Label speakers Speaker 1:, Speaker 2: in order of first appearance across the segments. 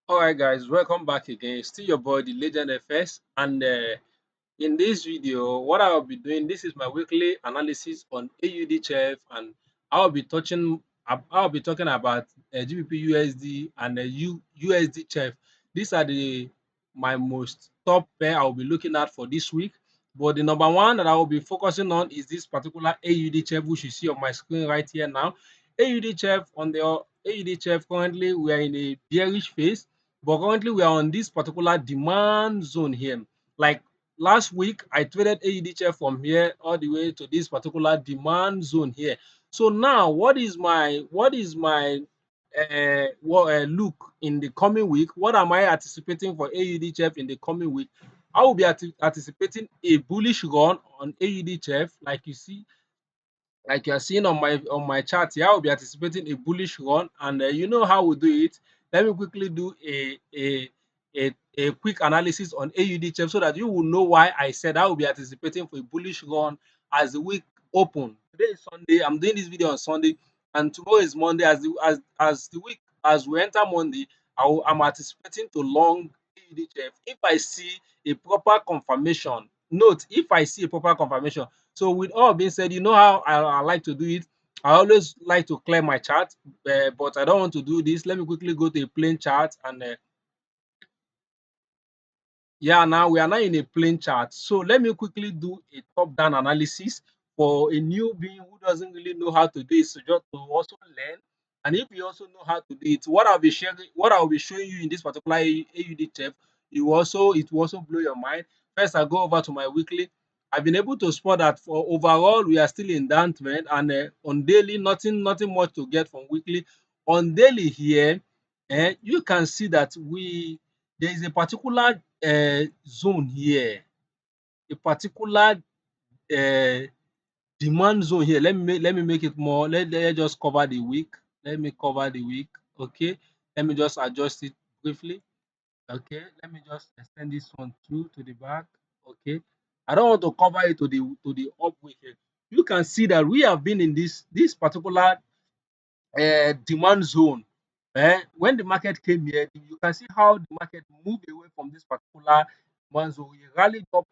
Speaker 1: All right, guys, welcome back again. Still your boy, the Legend FS, and in this video, what I'll be doing, this is my weekly analysis on AUDCHF, and I'll be talking about GBPUSD and USDCHF. These are my most top pair I'll be looking at for this week. But the number one that I will be focusing on is this particular AUDCHF, which you see on my screen right here now. AUDCHF currently we are in a bearish phase, but currently we are on this particular demand zone here. Like last week, I traded AUDCHF from here all the way to this particular demand zone here. So now, what is my look in the coming week? What am I anticipating for AUDCHF in the coming week? I will be anticipating a bullish run on AUDCHF, like you're seeing on my chart here. I'll be anticipating a bullish run, and you know how we do it. Let me quickly do a quick analysis on AUDCHF so that you will know why I said I will be anticipating for a bullish run as the week open. Today is Sunday. I'm doing this video on Sunday, and tomorrow is Monday. As we enter Monday, I'm anticipating to long AUDCHF if I see a proper confirmation. Note, if I see a proper confirmation. So with all being said, you know how I like to do it. I always like to clear my chart, but I don't want to do this. Let me quickly go to a plain chart, and yeah, now we are now in a plain chart. So let me quickly do a top-down analysis for a newbie who doesn't really know how to do it, so just to also learn. And if you also know how to do it, what I'll be showing you in this particular AUDCHF, it will also blow your mind. First, I go over to my weekly. I've been able to spot that for overall we are still in down trend, and on daily, nothing much to get from weekly. On daily here, you can see that there is a particular zone here, a particular uh, demand zone here. Let me make it more. Let just cover the week. Let me cover the week. Okay. Let me just adjust it briefly. Okay. Let me just extend this one through to the back. Okay. I don't want to cover it to the up week here. You can see that we have been in this particular demand zone. When the market came here, you can see how the market moved away from this particular demand zone. It rallied up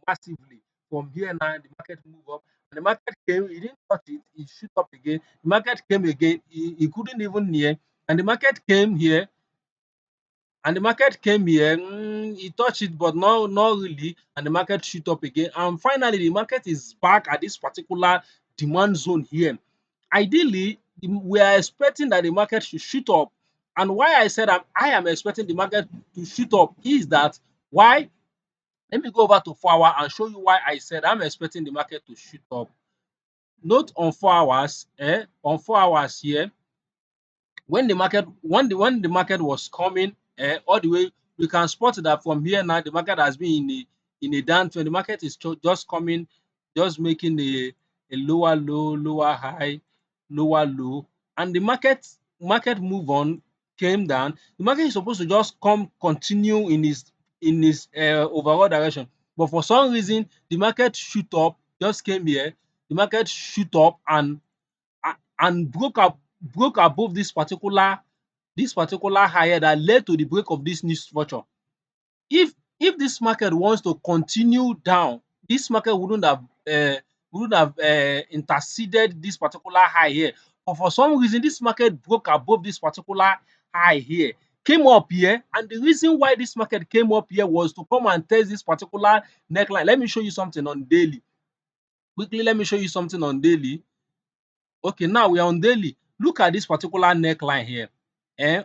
Speaker 1: massively. From here now, the market moved up. And the market came, it didn't touch it, it shoot up again. The market came again, it couldn't even near. And the market came here, it touched it, but not really. And the market shoot up again. And finally, the market is back at this particular demand zone here. Ideally, we are expecting that the market should shoot up. And why I said I am expecting the market to shoot up is that why? Let me go over to 4 hour and show you why I said I'm expecting the market to shoot up. Note on 4 hours, on 4 hours here, when the market was coming all the way, we can spot that from here now the market has been in a downtrend. The market is just coming, just making a lower low, lower high, lower low, and the market move on, came down. The market is supposed to just continue in its overall direction, but for some reason the market shoot up, just came here, the market shoot up and broke above this particular higher that led to the break of this new structure. If this market wants to continue down, this market wouldn't have interceded this particular high here. But for some reason, this market broke above this particular high here, came up here, and the reason why this market came up here was to come and test this particular neckline. Let me show you something on daily. Quickly, let me show you something on daily. Okay, now we are on daily. Look at this particular neckline here. Eh?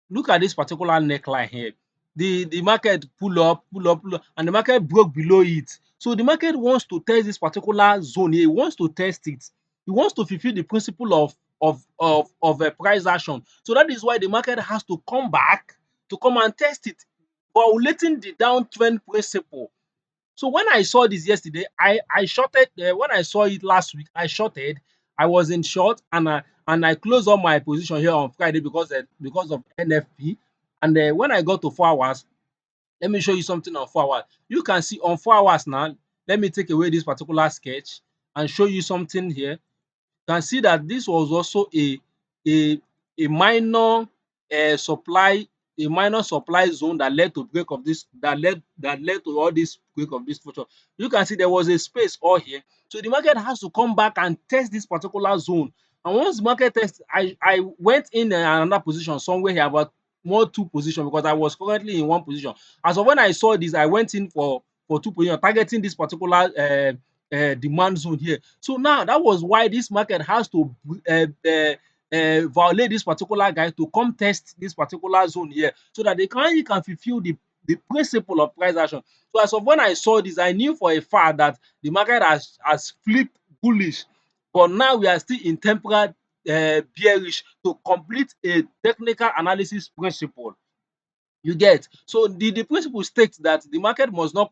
Speaker 1: Look at this particular neckline here. The market pull up, and the market broke below it. So the market wants to test this particular zone here. He wants to test it. He wants to fulfill the principle of a price action. So that is why the market has to come back to come and test it, violating the downtrend principle. So when I saw this yesterday, I shorted. When I saw it last week, I shorted. I was in short, and I closed all my position here on Friday because of NFP. And when I got to 4 hours, let me show you something on 4 hours. You can see on 4 hours now. Let me take away this particular sketch and show you something here. You can see that this was also a minor supply, a minor supply zone that led to break of this, that led to all this break of this structure. You can see there was a space all here. So the market has to come back and test this particular zone. And once the market test, I went in another position somewhere here, about more two position, because I was currently in one position. As of when I saw this, I went in for two position, targeting this particular demand zone here. So now that was why this market has to violate this particular guy to come test this particular zone here, so that he can fulfill the principle of price action. So as of when I saw this, I knew for a fact that the market has flipped bullish, but now we are still in temporary bearish to complete a technical analysis principle. You get? So the principle states that the market must not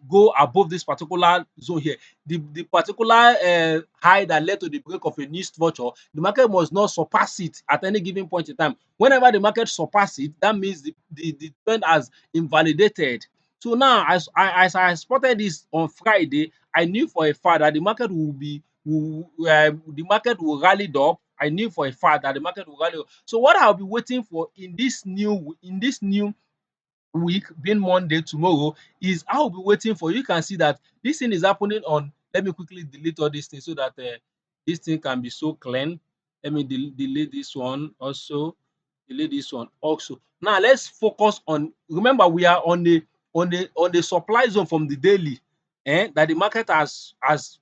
Speaker 1: go above this particular zone here. The particular high that led to the break of a new structure, the market must not surpass it at any given point in time. Whenever the market surpass it, that means the trend has invalidated. So now, as I spotted this on Friday, I knew for a fact that the market will rally up. I knew for a fact that the market will rally up. So what I'll be waiting for in this new week, being Monday tomorrow, is I'll be waiting for, you can see that this thing is happening on, let me quickly delete all these things so that this thing can be so clean. Let me delete this one also, delete this one also. Now let's focus on, remember we are on the supply zone from the daily, that the market has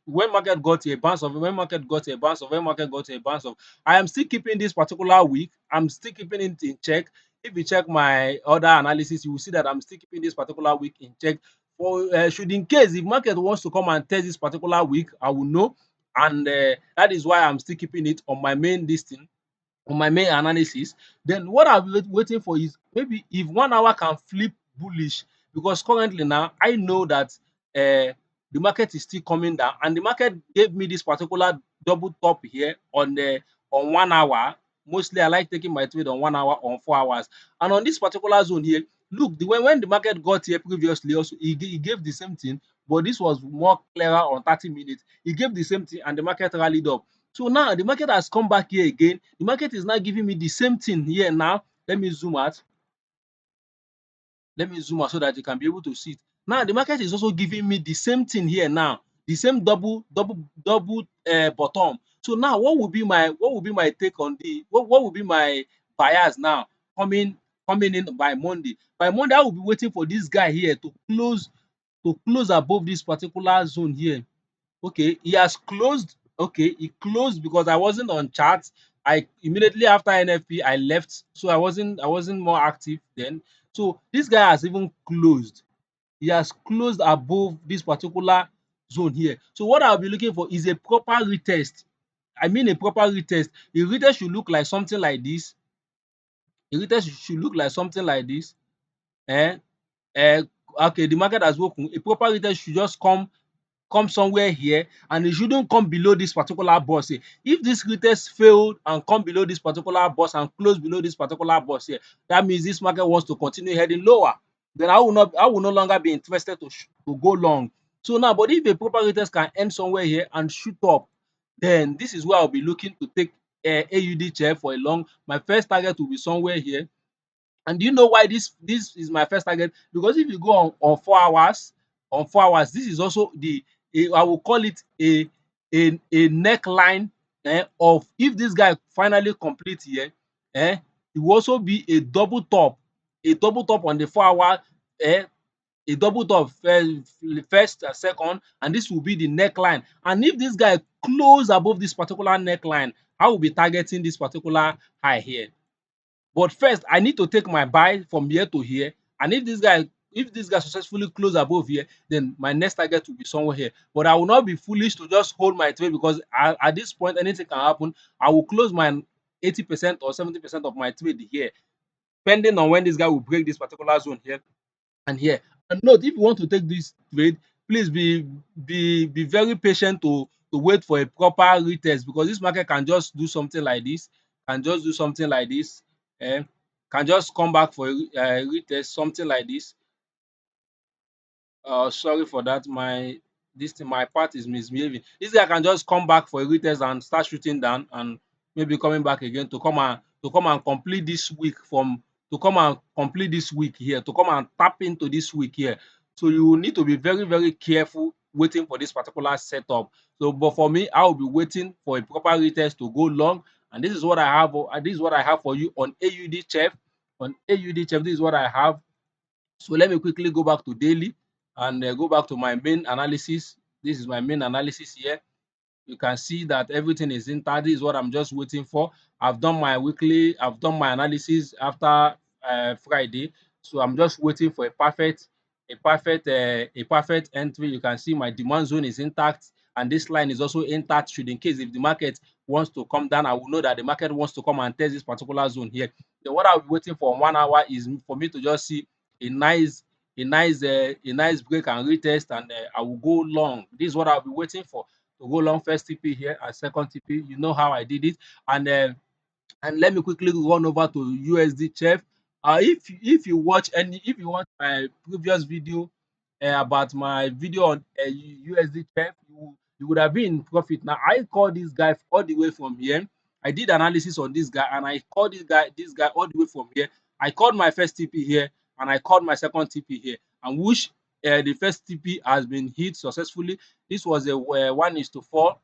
Speaker 1: when market got a bounce of, when market got a bounce of, when market got a bounce of. I am still keeping this particular week, I'm still keeping it in check. If you check my other analysis, you will see that I'm still keeping this particular week in check. For should in case if market wants to come and test this particular week, I will know, and that is why I'm still keeping it on my main listing, on my main analysis. Then what I'll be waiting for is maybe if 1 hour can flip bullish, because currently now I know that the market is still coming down, and the market gave me this particular double top here on 1 hour. Mostly I like taking my trade on 1 hour, on 4 hours, and on this particular zone here. Look, the way when the market got here previously, also he gave the same thing, but this was more clearer on 30 minutes. He gave the same thing and the market rallied up. So now the market has come back here again. The market is now giving me the same thing here now. Let me zoom out. Let me zoom out so that you can be able to see it. Now the market is also giving me the same thing here now. The same double bottom. So now what will be my take on the what will be my bias now coming in by Monday? By Monday, I will be waiting for this guy here to close above this particular zone here. Okay, he has closed. Okay, he closed because I wasn't on chart. I immediately after NFP I left, so I wasn't more active then. So this guy has even closed. He has closed above this particular zone here. So what I'll be looking for is a proper retest. I mean a proper retest. The retest should look like something like this. The retest should look like something like this. Eh? Okay, the market has broken. A proper retest should just come somewhere here, and it shouldn't come below this particular boss here. If this retest failed and come below this particular boss and close below this particular boss here, that means this market wants to continue heading lower. Then I will no longer be interested to go long. So now, but if a proper retest can end somewhere here and shoot up, then this is where I'll be looking to take AUDCHF for a long. My first target will be somewhere here. And do you know why this is my first target? Because if you go on 4 hours, this is also I will call it a neckline of, if this guy finally complete here, it will also be a double top on the 4 hour, a double top first, second, and this will be the neckline. And if this guy close above this particular neckline, I will be targeting this particular high here. But first, I need to take my buy from here to here. And if this guy successfully close above here, then my next target will be somewhere here. But I will not be foolish to just hold my trade, because at this point anything can happen. I will close my 80% or 70% of my trade here, depending on when this guy will break this particular zone here and here. And note, if you want to take this trade, please be very patient to wait for a proper retest, because this market can just do something like this, can just do something like this, can just come back for a retest, something like this. Sorry for that, my part is misbehaving. This guy can just come back for a retest and start shooting down, and maybe coming back again to to come and complete this week from to come and complete this week here, to come and tap into this week here. So you will need to be very, very careful waiting for this particular setup. So, but for me, I will be waiting for a proper retest to go long, and this is what I have. This is what I have for you on AUDCHF. On AUDCHF, this is what I have. So let me quickly go back to daily and go back to my main analysis. This is my main analysis here. You can see that everything is intact. This is what I'm just waiting for. I've done my weekly, I've done my analysis after Friday, so I'm just waiting for a perfect entry. You can see my demand zone is intact, and this line is also intact. Should in case if the market wants to come down, I will know that the market wants to come and test this particular zone here. Then what I'll be waiting for 1 hour is for me to just see a nice a nice break and retest, and I will go long. This is what I'll be waiting for, to go long first TP here and second TP. You know how I did it. And let me quickly run over to USD chef. If you watch my previous video about my video on USD chef, you would have been in profit. Now I call this guy all the way from here. I did analysis on this guy, and I called this guy all the way from here. I called my first TP here, and I called my second TP here, and which the first TP has been hit successfully. This was a 1:4,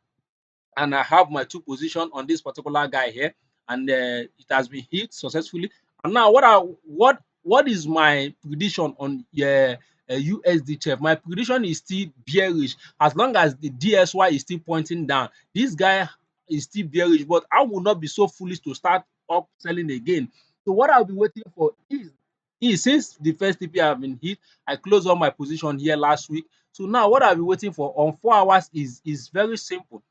Speaker 1: and I have my two position on this particular guy here, and it has been hit successfully. And now what is my prediction on USD? My prediction is still bearish as long as the DSY is still pointing down. This guy is still bearish, but I will not be so foolish to start up selling again. So what I'll be waiting for is since the first TP have been hit, I closed all my position here last week. So now what I'll be waiting for on 4 hours is very simple.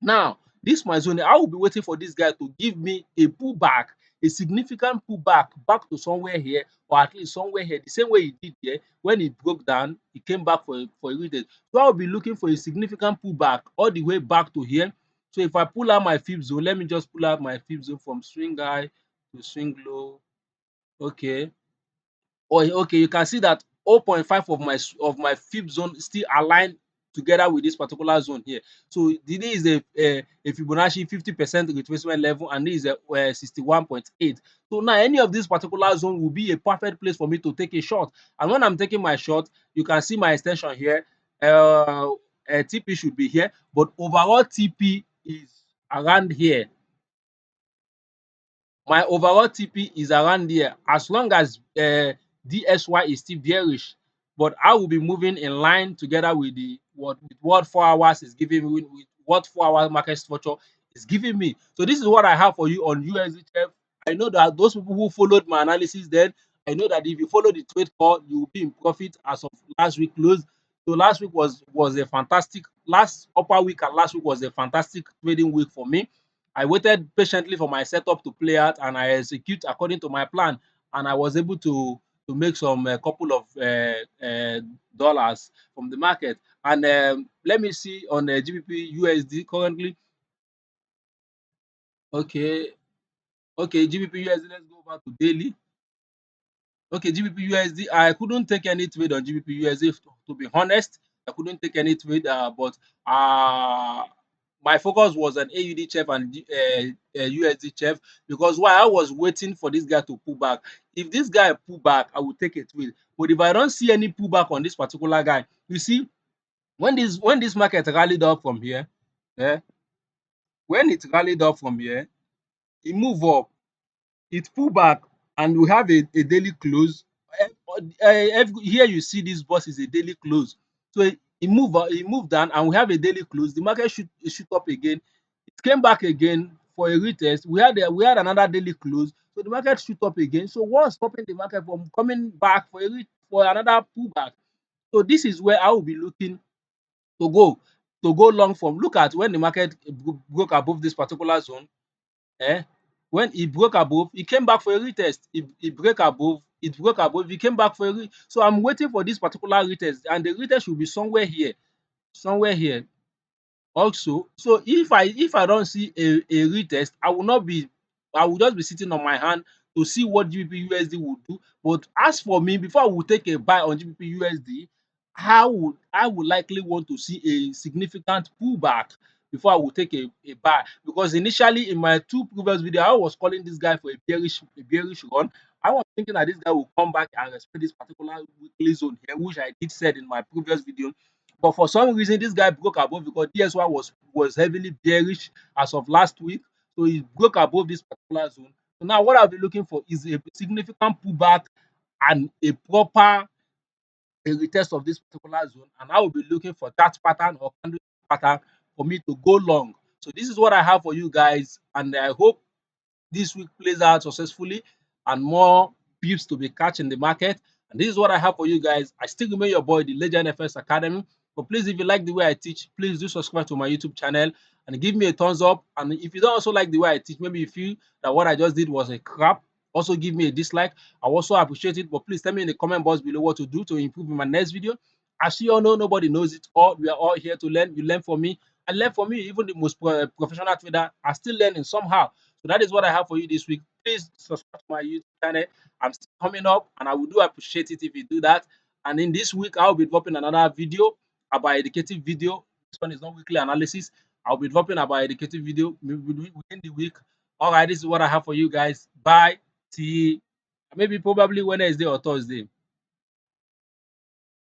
Speaker 1: Now, this my zone, I will be waiting for this guy to give me a pullback, a significant pullback back to somewhere here, or at least somewhere here, the same way he did here. When it broke down, he came back for a retest. So I will be looking for a significant pullback all the way back to here. So if I pull out my fib zone, let me just pull out my fib zone from swing high to swing low. Okay. Or okay, you can see that 0.5 of my fib zone still aligned together with this particular zone here. So this is a Fibonacci 50% retracement level, and this is a 61.8. So now any of this particular zone will be a perfect place for me to take a shot. And when I'm taking my shot, you can see my extension here. TP should be here, but overall TP is around here. My overall TP is around there as long as DSY is still bearish, but I will be moving in line together with the what 4 hours is giving me, with what 4 hour market structure is giving me. So this is what I have for you on USDF. I know that those people who followed my analysis, then I know that if you follow the trade call, you will be in profit as of last week close. So last week was a fantastic, last upper week and last week was a fantastic trading week for me. I waited patiently for my setup to play out, and I execute according to my plan, and I was able to make some couple of dollars from the market. And let me see on the GBP USD currently. Okay, okay, GBP USD. Let's go over to daily. Okay, GBP USD. I couldn't take any trade on GBP USD, to be honest. I couldn't take any trade, but uh, my focus was on AUDCHF and USDCHF, because why I was waiting for this guy to pull back. If this guy pull back, I will take a trade. But if I don't see any pullback on this particular guy, you see, when this market rallied up from here, eh, when it rallied up from here, it moved up, it pull back, and we have a daily close. Here you see this boss is a daily close. So it moved down, and we have a daily close. The market shoot up again. It came back again for a retest. We had another daily close. So the market shoot up again. So what's stopping the market from coming back for another pullback? So this is where I will be looking to go long from. Look at when the market broke above this particular zone. Eh? When it broke above, it came back for a retest. It broke above, it came back for a so I'm waiting for this particular retest, and the retest should be somewhere here also. So if I don't see a retest, I will just be sitting on my hand to see what GBP USD will do. But as for me, before I will take a buy on GBP USD, I would likely want to see a significant pullback before I will take a buy. Because initially in my two previous videos, I was calling this guy for a bearish run. I was thinking that this guy will come back and respect this particular weekly zone here, which I did said in my previous video. But for some reason, this guy broke above because DSY was heavily bearish as of last week. So he broke above this particular zone. So now what I'll be looking for is a significant pullback and a proper a retest of this particular zone, and I will be looking for that pattern or candle pattern for me to go long. So this is what I have for you guys, and I hope this week plays out successfully and more pips to be catch in the market. And this is what I have for you guys. I still remain your boy, the Legend FS Academy. But please, if you like the way I teach, please do subscribe to my YouTube channel and give me a thumbs up. And if you don't also like the way I teach, maybe you feel that what I just did was a crap, also give me a dislike. I also appreciate it. But please tell me in the comment box below what to do to improve in my next video. As you all know, nobody knows it all. We are all here to learn. You learn from me. And learn from me. Even the most professional trader are still learning somehow. So that is what I have for you this week. Please subscribe to my YouTube channel. I'm still coming up, and I would do appreciate it if you do that. And in this week, I'll be dropping another video about educative video. This one is not weekly analysis. I'll be dropping about educative video within the week. All right, this is what I have for you guys. Bye. See maybe probably Wednesday or Thursday.